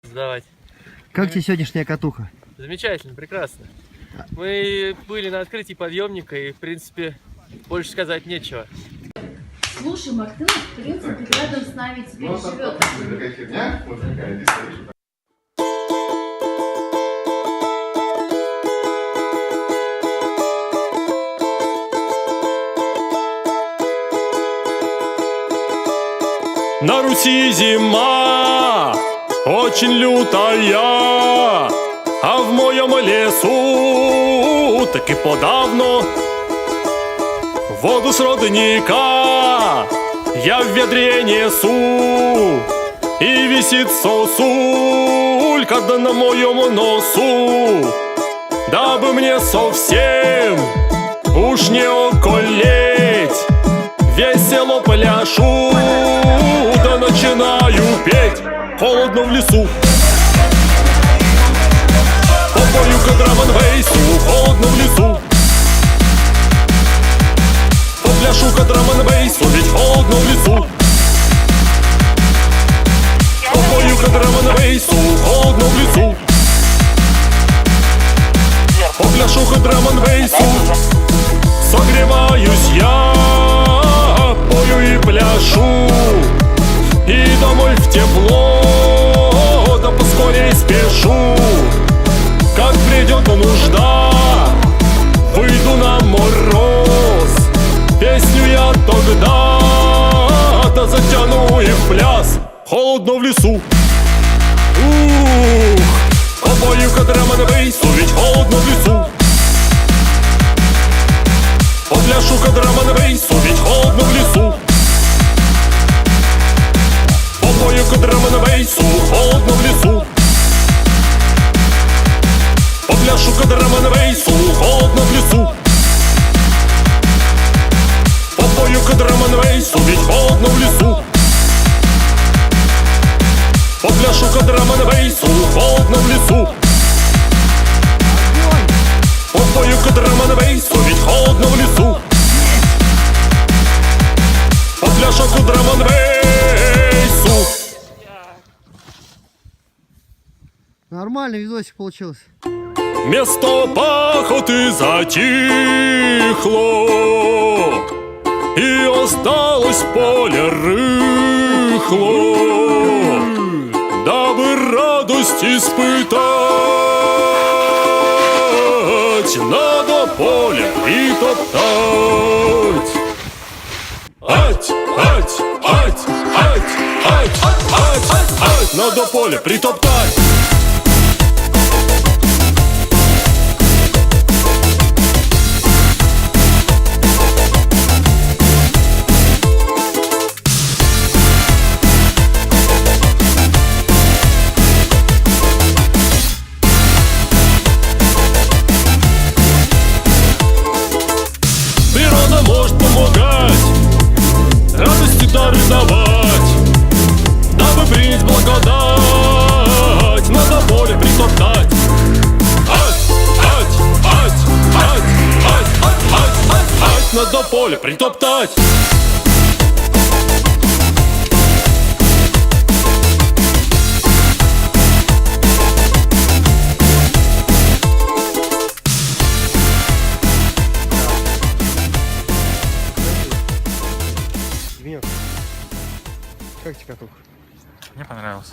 сдавать. Как тебе сегодняшняя катуха? Замечательно, прекрасно. Мы были на открытии подъемника и, в принципе, больше сказать нечего. Слушай, Мартын, в принципе, рядом с нами теперь живет. Такая херня, вот такая, здесь стоишь. На Руси зима очень лютая, а в моем лесу таки подавно воду с родника я в ведре несу, и висит сосулька да на моем носу, дабы мне совсем уж не околеть. Весело пляшу, да начинаю петь. Холодно в лесу, попою-ка драм-н-бейсу. Холодно в лесу, попляшу-ка драм-н-бейсу, ведь холодно в лесу. Попою-ка драм-н-бейсу, холодно в лесу. Попляшу-ка драм-н-бейсу, согреваюсь я, пою и пляшу, и домой в тепло, да поскорей спешу. Как придет нужда, выйду на мороз, песню я тогда-то затяну и в пляс. Холодно в лесу, попою-ка драм-н-бейсу, ведь холодно в лесу. Попляшу-ка драм-н-бейсу, ведь холодно в лесу. Попою-ка драм-н-бейсу, холодно в лесу. Попляшу-ка драм-н-бейсу, холодно в лесу. Попою-ка драм-н-бейсу, ведь холодно в лесу. Попляшу-ка драм-н-бейсу, холодно в лесу. Попою-ка драм-н-бейсу, ведь холодно в лесу. Попляшу-ка драм-н-бейсу. Нормальный видосик получился. Место пахоты затихло, и осталось поле рыхло. Дабы радость испытать, надо поле притоптать. Ать, ать, ать, ать, ать, ать, ать, надо поле притоптать. Природа может помогать, радости дары давать, дабы принять благодать, надо поле притоптать. Ать, ать, ать, ать, ать, ать, ать, ать, ать, надо поле притоптать. Венек, как тебе катуха? Мне понравился.